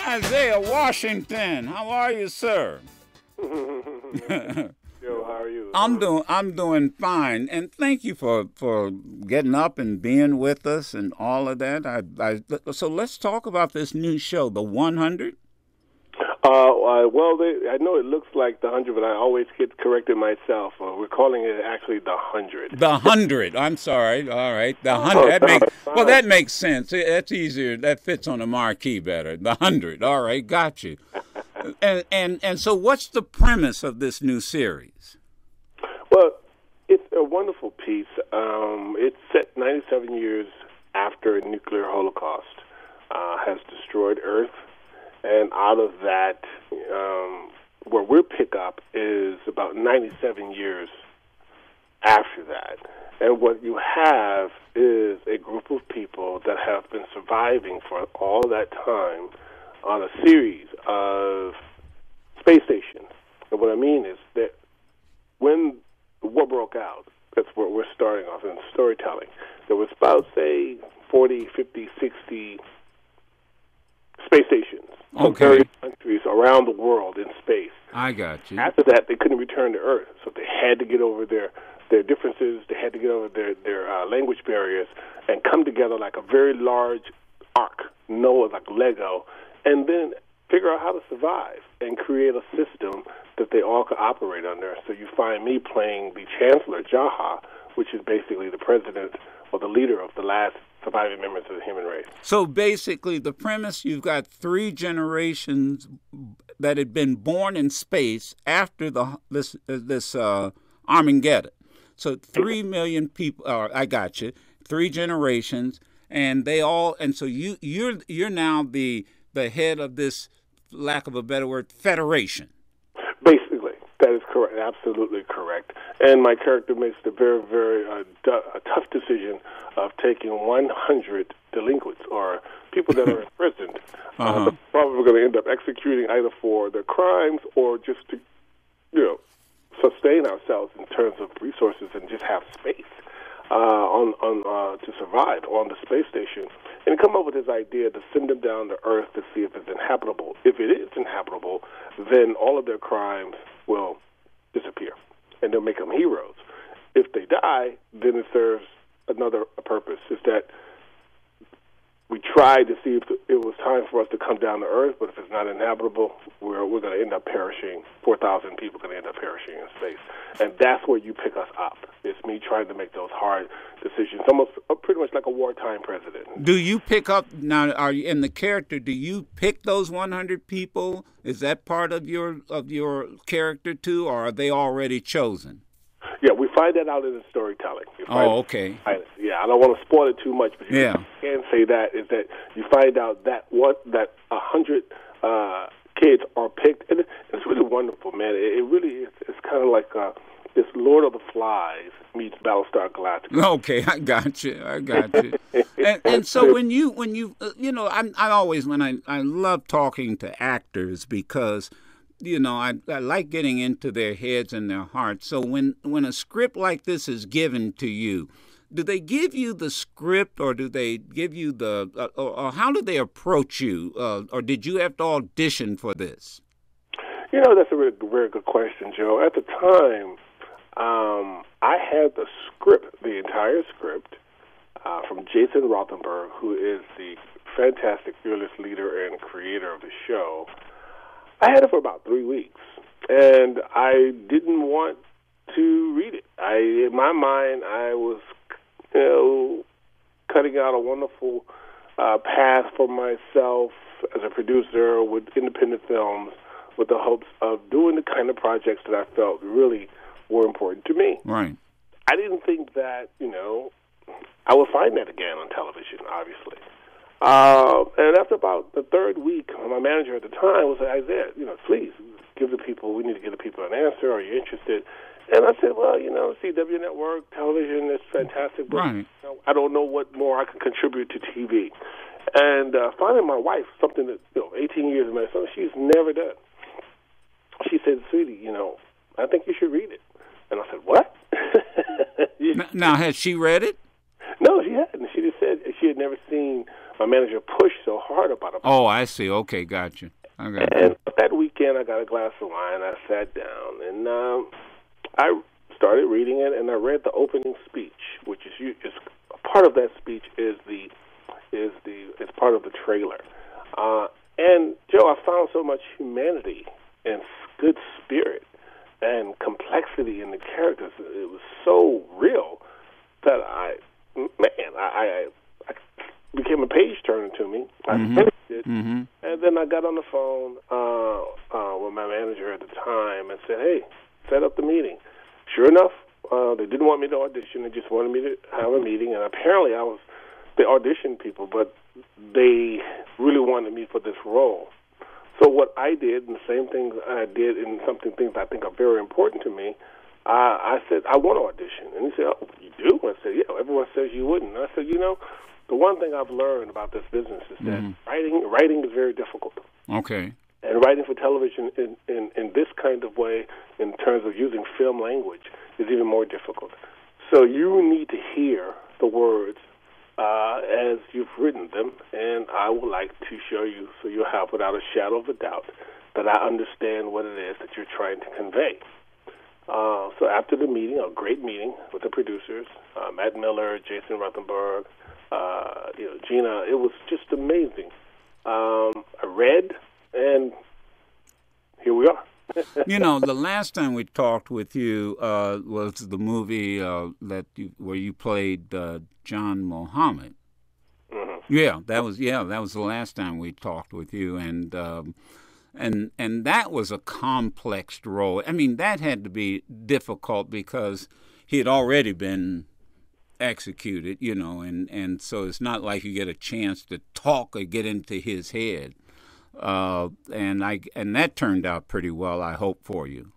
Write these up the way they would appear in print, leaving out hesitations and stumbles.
Isaiah Washington, how are you, sir? Joe, how are you? I'm doing fine, and thank you for getting up and being with us and all of that. So let's talk about this new show, The 100. I know it looks like the 100, but I always get corrected myself. We're calling it actually the 100. The 100. I'm sorry. All right, the 100. That makes sense. That's easier. That fits on the marquee better. The 100. All right, got you. And so, what's the premise of this new series? Well, it's a wonderful piece. It's set 97 years after a nuclear holocaust has destroyed Earth. And out of that, where we'll pick up is about 97 years after that. And what you have is a group of people that have been surviving for all that time on a series of space stations. And what I mean is that when the war broke out, that's where we're starting off in storytelling, there was about, say, 40, 50, 60 space stations from various countries around the world in space. I got you. After that, they couldn't return to Earth, so they had to get over their differences. They had to get over their language barriers and come together like a very large ark, like Lego, and then figure out how to survive and create a system that they all could operate under. So you find me playing the Chancellor, Jaha, which is basically the president or the leader of the last surviving members of the human race. So basically, the premise, you've got 3 generations that had been born in space after this Armageddon. So 3 million people. I got you. 3 generations, and so you're now the head of this, lack of a better word, federation. Basically, that is correct. Absolutely correct. And my character makes the very, very a tough decision of taking 100 delinquents or people that are imprisoned. Probably going to end up executing either for their crimes or just to, sustain ourselves in terms of resources and just have space to survive on the space station. And come up with this idea to send them down to Earth to see if it's inhabitable. If it is inhabitable, then all of their crimes will disappear, and they'll make them heroes. If they die, then it serves another purpose, is that we tried to see if it was time for us to come down to Earth, but if it's not inhabitable, we're going to end up perishing. 4,000 people are going to end up perishing in space. And that's where you pick us up. It's me trying to make those hard decisions, almost pretty much like a wartime president. Do you pick up, now, are you in the character, do you pick those 100 people? Is that part of your character, too, or are they already chosen? Yeah, we find that out in the storytelling. Okay. I don't want to spoil it too much, but you can say that is that you find out that 100 kids are picked, and it's really wonderful, man. It really is. It's kind of like this Lord of the Flies meets Battlestar Galactica. Okay, I got you. And so when you I always I love talking to actors because I like getting into their heads and their hearts. So when a script like this is given to you, do they give you the script, or do they give you or how do they approach you, or did you have to audition for this? That's a really, very good question, Joe. At the time, I had the script, the entire script, from Jason Rothenberg, who is the fantastic, fearless leader and creator of the show. I had it for about 3 weeks, and I didn't want to read it. In my mind, I was, cutting out a wonderful path for myself as a producer with independent films, with the hopes of doing the kind of projects that I felt really were important to me. Right. I didn't think that, I would find that again on television, obviously. And after about the 3rd week, my manager at the time was like, Isaiah, please we need to give the people an answer. Are you interested? And I said, well, CW Network, television is fantastic, but I don't know what more I can contribute to TV. And finally, my wife, something that, 18 years of medicine, she's never done. She said, sweetie, I think you should read it. And I said, what? Now, has she read it? No, she hadn't. She just said she had never seen my manager pushed so hard about it. Oh, I see. Okay, gotcha. Okay. And that weekend, I got a glass of wine. I sat down, and I started reading it, and I read the opening speech, which is part of that speech is part of the trailer. And Joe, I found so much humanity and good spirit and complexity in the characters. It was so real that I became a page turner to me. I finished it, and then I got on the phone with my manager at the time and said, "Hey, set up the meeting." Sure enough, they didn't want me to audition. They just wanted me to have a meeting, and apparently they auditioned people, but they really wanted me for this role. So what I did, and the same thing I did, and things I think are very important to me, I said, I want to audition. And he said, "Oh, you do?" I said, "Yeah, everyone says you wouldn't." And I said, the one thing I've learned about this business is that writing is very difficult. Okay. And writing for television in this kind of way, in terms of using film language, is even more difficult. So you need to hear the words as you've written them, and I would like to show you, so you'll have without a shadow of a doubt that I understand what it is that you're trying to convey. So after the meeting, a great meeting with the producers, Matt Miller, Jason Ruthenberg, Gina, it was just amazing. I read, and here we are. The last time we talked with you was the movie where you played John Muhammad. Mm-hmm. Yeah, that was the last time we talked with you, and that was a complex role. I mean, that had to be difficult because he had already been executed, and so it's not like you get a chance to talk or get into his head. And that turned out pretty well, I hope, for you.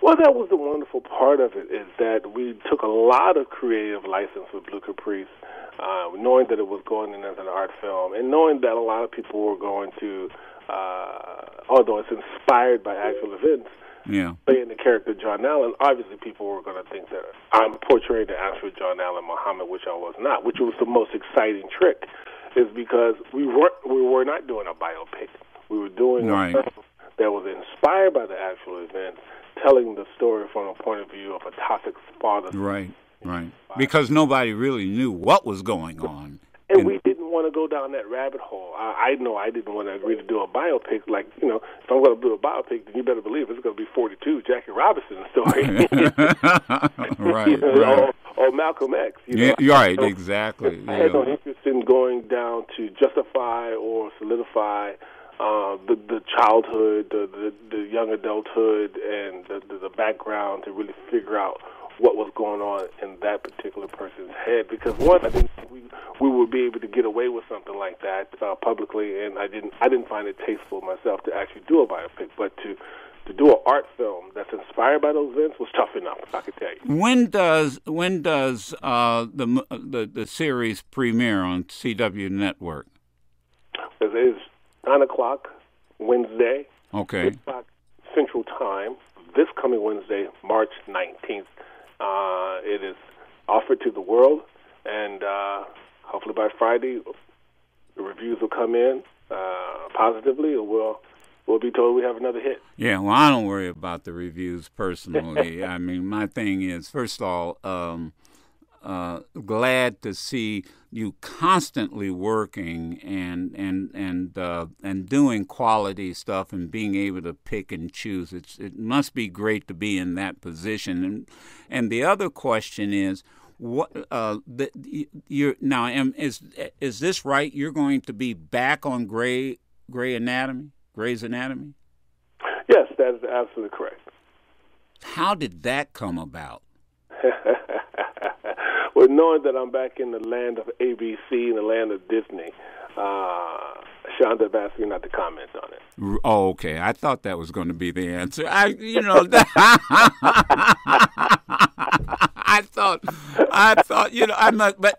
Well, that was the wonderful part of it, is that we took a lot of creative license with Blue Caprice, knowing that it was going in as an art film, and knowing that a lot of people were going to, although it's inspired by actual events, playing the character John Allen, obviously people were going to think that I'm portraying the actual John Allen Muhammad, which I was not, which was the most exciting trick, is because we were not doing a biopic. We were doing a film that was inspired by the actual events, telling the story from a point of view of a toxic father. Right. Because nobody really knew what was going on. And we didn't want to go down that rabbit hole. I know I didn't want to agree to do a biopic. Like, if I'm going to do a biopic, then you better believe it's going to be 42, Jackie Robinson story. Right. Or Malcolm X. Right, exactly. I had no interest in going down to justify or solidify the childhood, the young adulthood, and the background to really figure out what was going on in that particular person's head. Because one, I didn't think we would be able to get away with something like that publicly, and I didn't find it tasteful myself to actually do a biopic, but to do an art film that's inspired by those events was tough enough, I could tell you. When does the series premiere on CW Network? It is 9:00 Wednesday. Okay. 8:00 Central Time. This coming Wednesday, March 19th. It is offered to the world, and hopefully by Friday, the reviews will come in positively, and we'll be told we have another hit. Yeah, well, I don't worry about the reviews personally. I mean, my thing is, first of all, glad to see you constantly working and doing quality stuff and being able to pick and choose. It must be great to be in that position. And the other question is, is this right? You're going to be back on Grey's Anatomy? Yes, that is absolutely correct. How did that come about? Well, knowing that I'm back in the land of ABC and the land of Disney, Shonda asked me not to comment on it. Oh, okay. I thought that was going to be the answer. I thought, but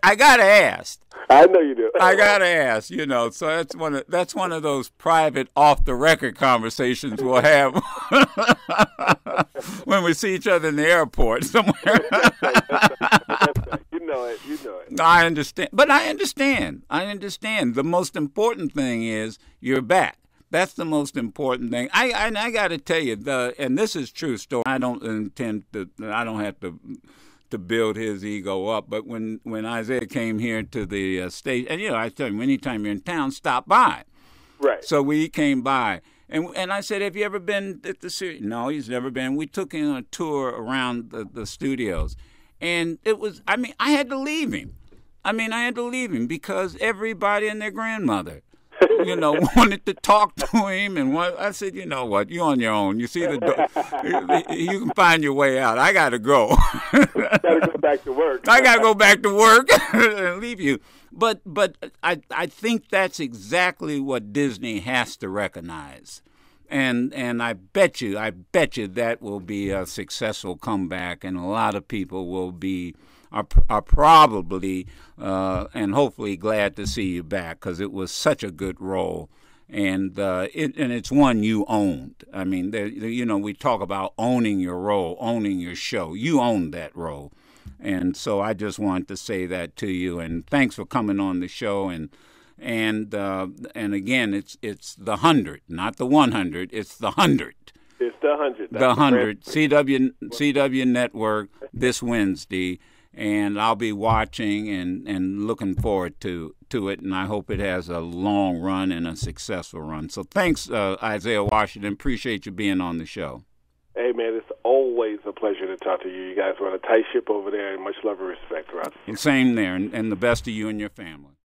I got to ask. I know you do. I got to ask, so that's one of those private off-the-record conversations we'll have when we see each other in the airport somewhere. That's right. know it. You know it. I understand. But I understand. The most important thing is you're back. That's the most important thing. I got to tell you, and this is true story. I don't have to build his ego up. But when Isaiah came here to the state, and I tell you, anytime you're in town, stop by. Right. So we came by, and I said, "Have you ever been at the studio?" No, he's never been. We took him on a tour around the studios, and it was. I had to leave him. I had to leave him because everybody and their grandmother, wanted to talk to him. And I said, you know what? You're on your own. You see you can find your way out. I got to go. Got to go back to work. I got to go back to work and leave you. But I think that's exactly what Disney has to recognize. And I bet you that will be a successful comeback, and a lot of people are probably and hopefully glad to see you back, because it was such a good role, and it's one you owned. We talk about owning your role, owning your show. You owned that role, and so I just wanted to say that to you. And thanks for coming on the show. And again, it's the 100, not the 100. It's the 100. It's the 100. The 100. CW Network this Wednesday. And I'll be watching and looking forward to it, and I hope it has a long run and a successful run. So thanks, Isaiah Washington. Appreciate you being on the show. Hey, man, it's always a pleasure to talk to you. You guys run a tight ship over there, and much love and respect, Rob. And same there, and the best to you and your family.